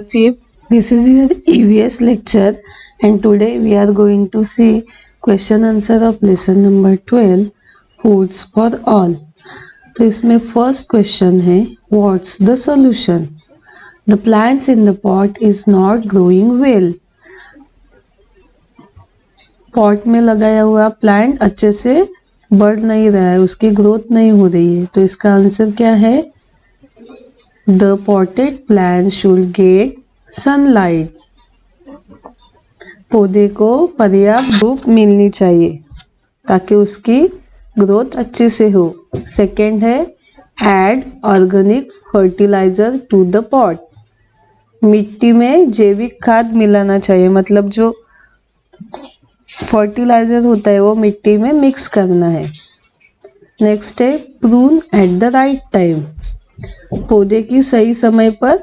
Fifth, this is your EVS lecture, and today we are going to see question answer of lesson number 12 foods for all. तो इसमें first question है what's the solution. The plants in the pot is not growing well. Pot में लगाया हुआ plant अच्छे से बढ़ नहीं रहा है, उसकी ग्रोथ नहीं हो रही है. तो इसका आंसर क्या है? The potted plant should get sunlight. पौधे को पर्याप्त धूप मिलनी चाहिए ताकि उसकी ग्रोथ अच्छे से हो. सेकेंड है add organic fertiliser to the pot. मिट्टी में जैविक खाद मिलाना चाहिए, मतलब जो फर्टिलाइजर होता है वो मिट्टी में मिक्स करना है. नेक्स्ट है prune at the right time. पौधे की सही समय पर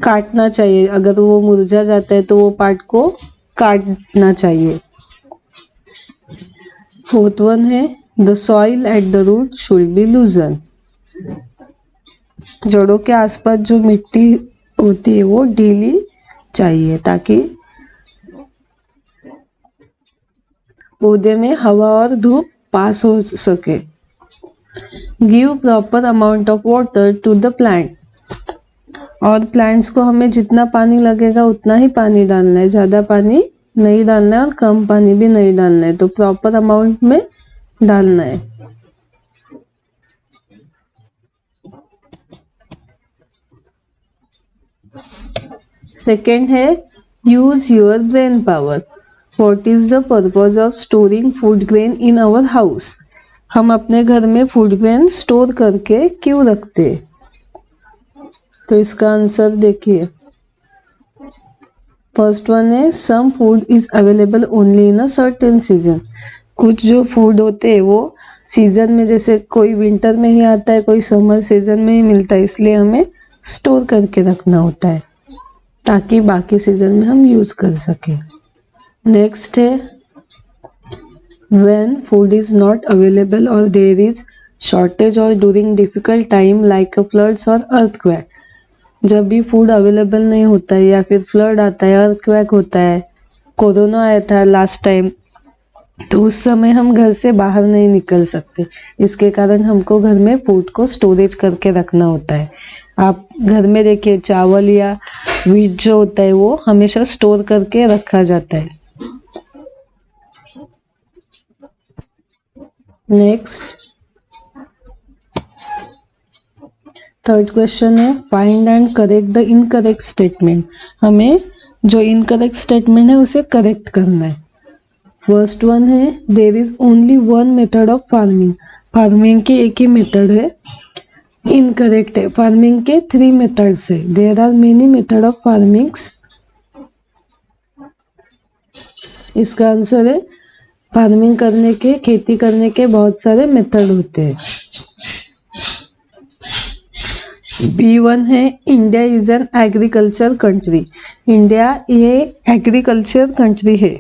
काटना चाहिए. अगर वो मुरझा जाता है तो वो पार्ट को काटना चाहिए. फोर्थ वन है the soil at the root should be loosen. जड़ों के आसपास जो मिट्टी होती है वो ढीली चाहिए ताकि पौधे में हवा और धूप पास हो सके. Give proper amount of water to the plant. और प्लांट्स को हमें जितना पानी लगेगा उतना ही पानी डालना है, ज्यादा पानी नहीं डालना है और कम पानी भी नहीं डालना है. तो प्रॉपर अमाउंट में डालना है. सेकेंड है use your brain power. What is the purpose of storing food grain in our house. हम अपने घर में फूड ग्रेन स्टोर करके क्यों रखते? तो इसका आंसर देखिए. फर्स्ट वन है some food is available only in a certain season. कुछ जो फूड होते हैं वो सीजन में, जैसे कोई विंटर में ही आता है, कोई समर सीजन में ही मिलता है, इसलिए हमें स्टोर करके रखना होता है ताकि बाकी सीजन में हम यूज कर सके. नेक्स्ट है when food is not available or there is shortage or during difficult time like a floods or earthquake. जब भी फूड अवेलेबल नहीं होता है या फिर फ्लड आता है, अर्थक्वेक होता है, कोरोना आया था लास्ट टाइम, तो उस समय हम घर से बाहर नहीं निकल सकते. इसके कारण हमको घर में फूड को स्टोरेज करके रखना होता है. आप घर में देखिए चावल या व्हीट जो होता है वो हमेशा स्टोर करके रखा जाता है. नेक्स्ट थर्ड क्वेश्चन है find and correct the incorrect statement. हमें जो इनकरेक्ट स्टेटमेंट है उसे करेक्ट करना है. फर्स्ट वन है there is only one method of farming. Farming के एक ही मेथड है. इनकरेक्ट है, फार्मिंग के 3 मेथड्स है. There are many method of farmings. इसका आंसर है फार्मिंग करने के, खेती करने के बहुत सारे मेथड होते हैं. B1 है India is an agriculture country. India ये एग्रीकल्चर कंट्री है.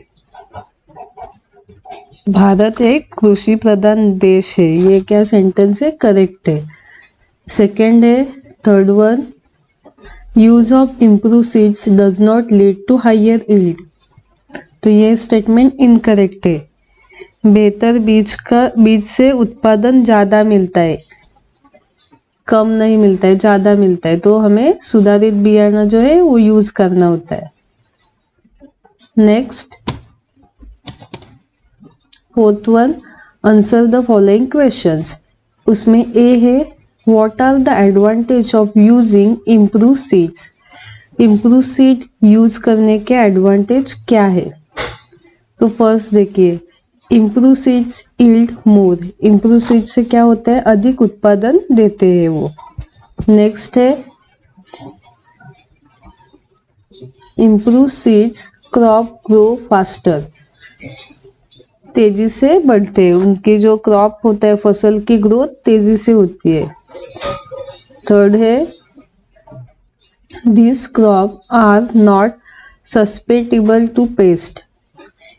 भारत एक कृषि प्रधान देश है. ये क्या सेंटेंस है? करेक्ट है. सेकेंड है third one use of improve seeds does not lead to higher yield. तो ये स्टेटमेंट इनकरेक्ट है. बेहतर बीज से उत्पादन ज्यादा मिलता है, कम नहीं मिलता है, ज्यादा मिलता है. तो हमें सुधारित बियाणा जो है वो यूज करना होता है. Next fourth one answer the following questions. उसमें ए है what are the advantage of using improve seeds. Improve seed use करने के एडवांटेज क्या है? तो फर्स्ट देखिए improve seeds yield more. Improve seed से क्या होता है? अधिक उत्पादन देते हैं वो. नेक्स्ट है improve seeds crop grow faster. तेजी से बढ़ते हैं, उनकी जो क्रॉप होता है फसल की ग्रोथ तेजी से होती है. थर्ड है this crop are not susceptible to pest.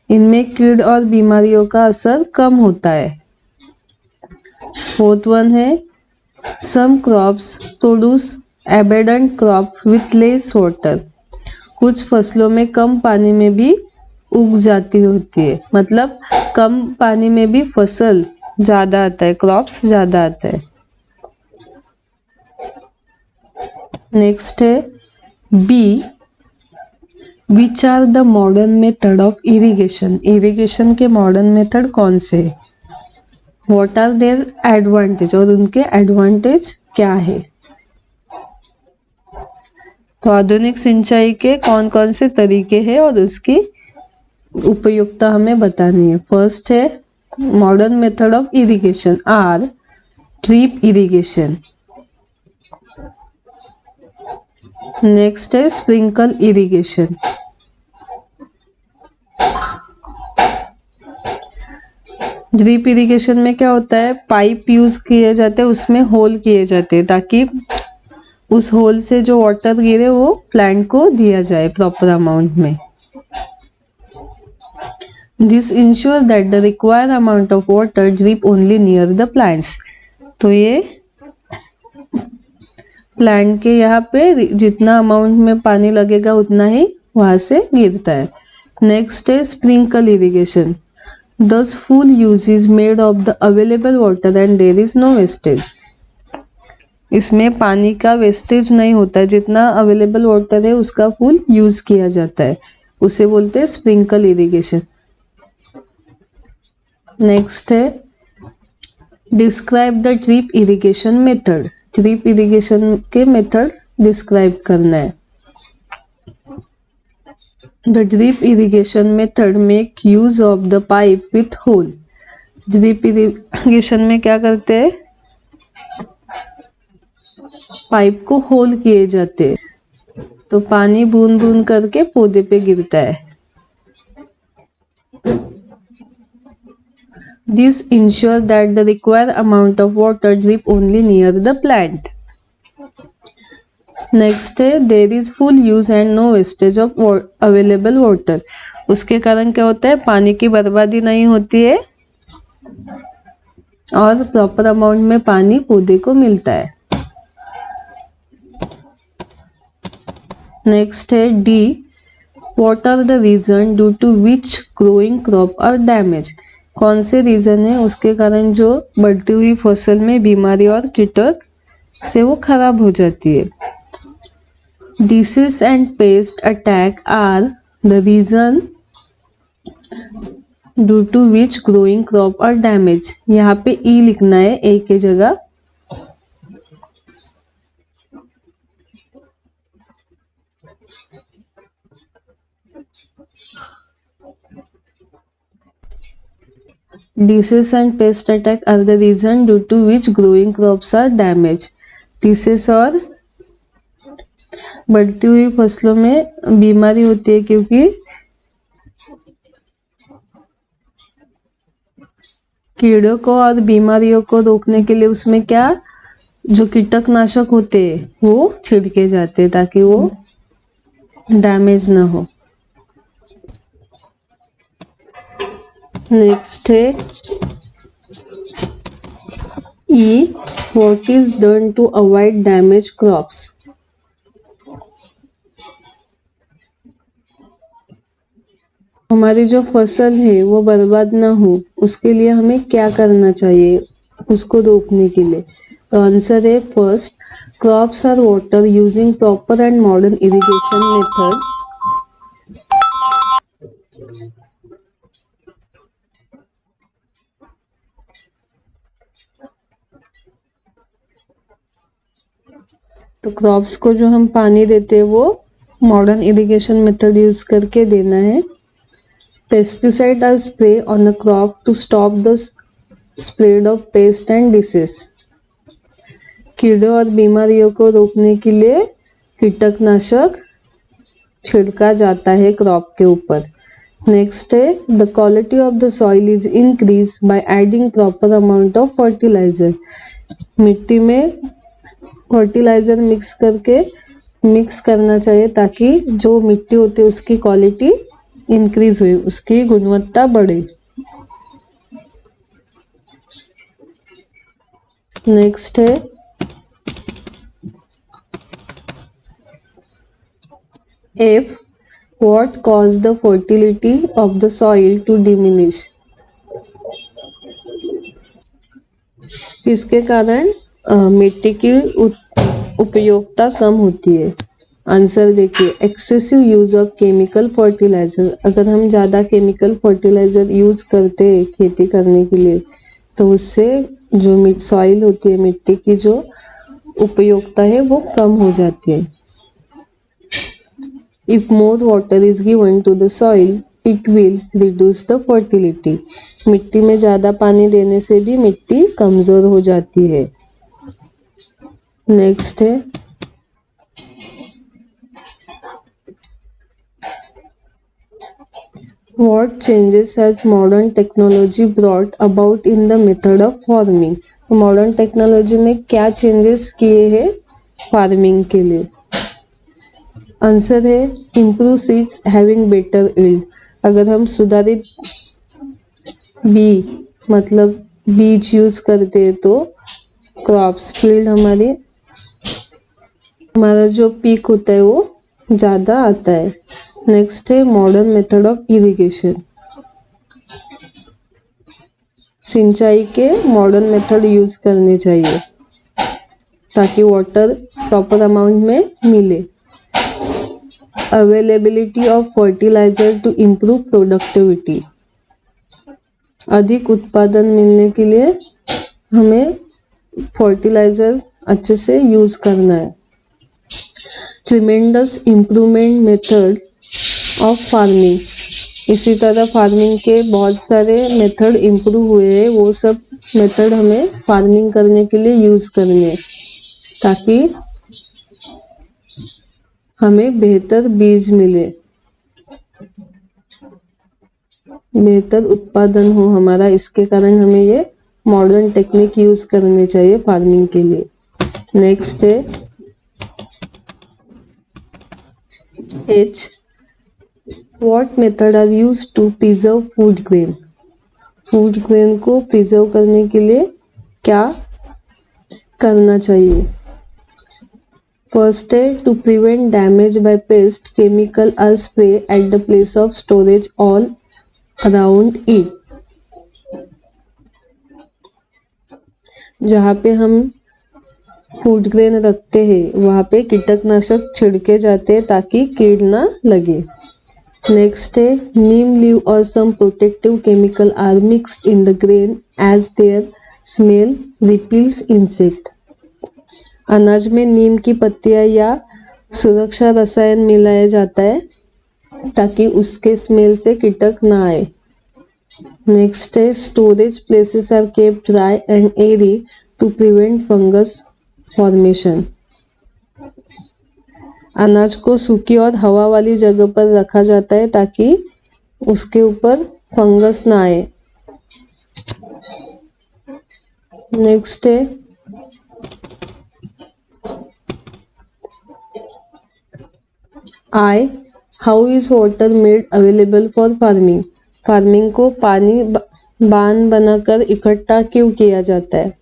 इनमें कीड़ और बीमारियों का असर कम होता है. फोर्थ वन है some crops produce abundant crop with less water, कुछ फसलों में कम पानी में भी उग जाती होती है, मतलब कम पानी में भी फसल ज्यादा आता है, क्रॉप्स ज्यादा आता है। नेक्स्ट है B, which are the modern method of irrigation, irrigation के मॉडर्न मेथड कौन से, व्हाट आर देयर एडवांटेज, और उनके एडवांटेज क्या है। तो आधुनिक सिंचाई के कौन कौन से तरीके हैं और उसकी उपयुक्तता हमें बतानी है। फर्स्ट है modern method of irrigation are drip irrigation, next है स्प्रिंकल इरिगेशन, ड्रिप इरिगेशन में क्या होता है, पाइप यूज किए जाते हैं, उसमें होल किए जाते हैं ताकि उस होल से जो वाटर गिरे वो प्लांट को दिया जाए प्रॉपर अमाउंट में। This ensure that the required amount of water drip only near the plants, तो ये प्लांट के यहाँ पे जितना अमाउंट में पानी लगेगा उतना ही वहां से गिरता है। नेक्स्ट है sprinkle irrigation, thus full use is made of the available water and there is no wastage, इसमें पानी का वेस्टेज नहीं होता है, जितना अवेलेबल वाटर है उसका फुल यूज किया जाता है, उसे बोलते हैं स्प्रिंकल इरिगेशन। नेक्स्ट है describe the drip irrigation method, drip irrigation के मेथड डिस्क्राइब करना है। The drip irrigation method make use of the pipe with hole, drip irrigation में क्या करते हैं, पाइप को होल किए जाते हैं तो पानी बूंद बूंद करके पौधे पे गिरता है। This ensure that the required amount of water drip only near the plant. Next है there is full use and no wastage of available water, उसके कारण क्या होता है, पानी की बर्बादी नहीं होती है और प्रॉपर अमाउंट में पानी पौधे को मिलता है। नेक्स्ट है D, what are the reason due to which growing crop are damage, कौन से रीजन है उसके कारण जो बढ़ती हुई फसल में बीमारी और कीटक से वो खराब हो जाती है। Disease and pest attack are the reason due to which growing crop are damaged, यहाँ पे ई लिखना है ए के जगह। Disease and pest attack are the reason due to which growing crops are damaged, disease और बढ़ती हुई फसलों में बीमारी होती है क्योंकि कीड़ों को और बीमारियों को रोकने के लिए उसमें क्या जो कीटकनाशक होते हैं वो छिड़के जाते हैं ताकि वो डैमेज ना हो। नेक्स्ट है E, what is done to avoid damage crops, हमारी जो फसल है वो बर्बाद ना हो उसके लिए हमें क्या करना चाहिए उसको रोकने के लिए। तो आंसर है first, crops are water using proper and modern irrigation method, तो क्रॉप्स को जो हम पानी देते हैं वो मॉडर्न इरिगेशन मेथड यूज करके देना है। Pesticide are spray on the crop to stop the spread of pest and disease, कीड़ों और बीमारियों को रोकने के लिए कीटकनाशक छिड़का जाता है क्रॉप के ऊपर। नेक्स्ट है the quality of the soil is increase by adding proper amount of fertiliser, मिट्टी में फर्टिलाइजर मिक्स करना चाहिए ताकि जो मिट्टी होती है उसकी क्वालिटी इंक्रीज हुई, उसकी गुणवत्ता बढ़े। नेक्स्ट है F. What caused the fertility of the soil to diminish? किसके कारण मिट्टी की उपयोगिता कम होती है? आंसर देखिए, excessive use of chemical fertiliser. अगर हम ज़्यादा केमिकल फर्टिलाइजर यूज करते हैं खेती करने के लिए तो उससे जो सॉइल होती है, मिट्टी की जो उपयोगिता है वो कम हो जाती है। If more water is given to the soil it will reduce the fertility. मिट्टी में ज़्यादा पानी देने से भी मिट्टी कमज़ोर हो जाती है। नेक्स्ट है What changes has modern technology brought about in the method of farming? तो मॉडर्न टेक्नोलॉजी में क्या चेंजेस किए हैं फार्मिंग के लिए? आंसर है improve seeds having better yield. अगर हम सुधारित मतलब बीज यूज करते हैं तो क्रॉप्स फील्ड हमारा जो पीक होता है वो ज़्यादा आता है। नेक्स्ट है मॉडर्न मेथड ऑफ इरिगेशन। सिंचाई के मॉडर्न मेथड यूज करने चाहिए ताकि वाटर प्रॉपर अमाउंट में मिले। Availability of fertiliser to improve productivity. अधिक उत्पादन मिलने के लिए हमें फर्टिलाइजर अच्छे से यूज करना है। Tremendous improvement method of farming. इसी तरह फार्मिंग के बहुत सारे मेथड इम्प्रूव हुए हैं, वो सब मेथड हमें फार्मिंग करने के लिए यूज करने ताकि हमें बेहतर बीज मिले, बेहतर उत्पादन हो हमारा। इसके कारण हमें ये मॉडर्न टेक्निक यूज करने चाहिए फार्मिंग के लिए। नेक्स्ट है H. What method are used to preserve food grain? Food grain को प्रिजर्व करने के लिए क्या करना चाहिए? फर्स्ट है to prevent damage by pest chemical are spray at the place of storage all around it. जहाँ पे हम फूड ग्रेन रखते हैं वहाँ पे कीटनाशक छिड़के जाते हैं ताकि कीड़ ना लगे। नेक्स्ट है नीम लीव और some protective chemical are mixed in the grain as their smell repels insect. अनाज में नीम की पत्तियां या सुरक्षा रसायन मिलाया जाता है ताकि उसके स्मेल से कीटक ना आए। नेक्स्ट है storage places are kept dry and airy to prevent fungus formation. अनाज को सूखी और हवा वाली जगह पर रखा जाता है ताकि उसके ऊपर फंगस ना आए। नेक्स्ट है I. How is water made available for farming? Farming को पानी बांध बनाकर इकट्ठा क्यों किया जाता है?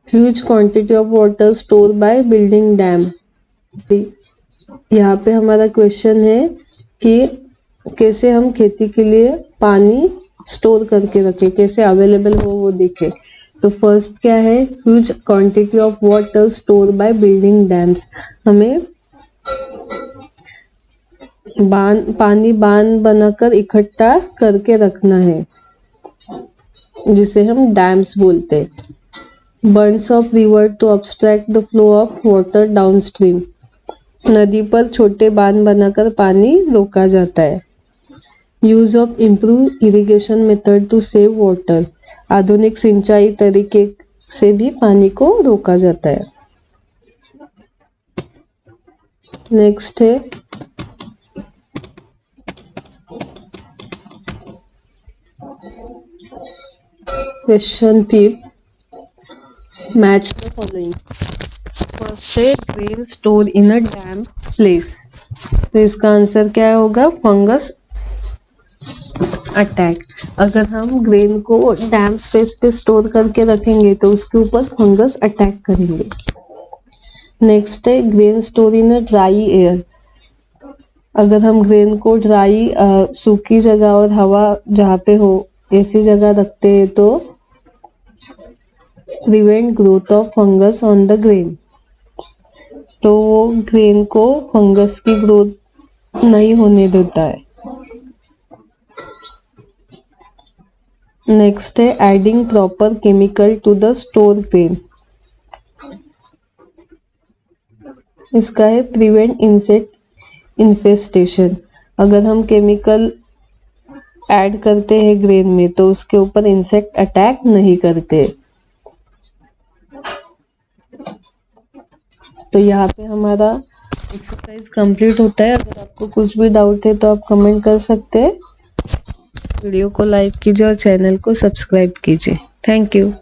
Huge quantity of water store by building dam. यहाँ पे हमारा क्वेश्चन है कि कैसे हम खेती के लिए पानी स्टोर करके रखें, कैसे अवेलेबल हो वो देखें। तो फर्स्ट क्या है, huge quantity of water store by building dams. हमें पानी बांध बनाकर इकट्ठा करके रखना है जिसे हम डैम्स बोलते हैं। Bunds of river to obstruct the flow of water downstream. नदी पर छोटे बांध बनाकर पानी रोका जाता है। Use of improve irrigation method to save water. आधुनिक सिंचाई तरीके से भी पानी को रोका जाता है। नेक्स्ट है question 5, match the following. First है grain store in a damp place. तो इसका आंसर क्या होगा, फंगस अटैक। अगर हम ग्रेन को डैम स्पेस पे स्टोर करके रखेंगे तो उसके ऊपर फंगस अटैक करेंगे। नेक्स्ट है grain store in a dry air. अगर हम ग्रेन को ड्राई सूखी जगह और हवा जहाँ पे हो ऐसी जगह रखते हैं तो prevent growth of fungus on the grain, तो वो ग्रेन को फंगस की ग्रोथ नहीं होने देता है। नेक्स्ट है adding proper chemical to the store grain. इसका है प्रिवेंट इंसेक्ट इन्फेस्टेशन। अगर हम केमिकल ऐड करते हैं ग्रेन में तो उसके ऊपर इंसेक्ट अटैक नहीं करते। तो यहाँ पे हमारा एक्सरसाइज कंप्लीट होता है। अगर आपको कुछ भी डाउट है तो आप कमेंट कर सकते हैं। वीडियो को लाइक कीजिए और चैनल को सब्सक्राइब कीजिए। Thank you.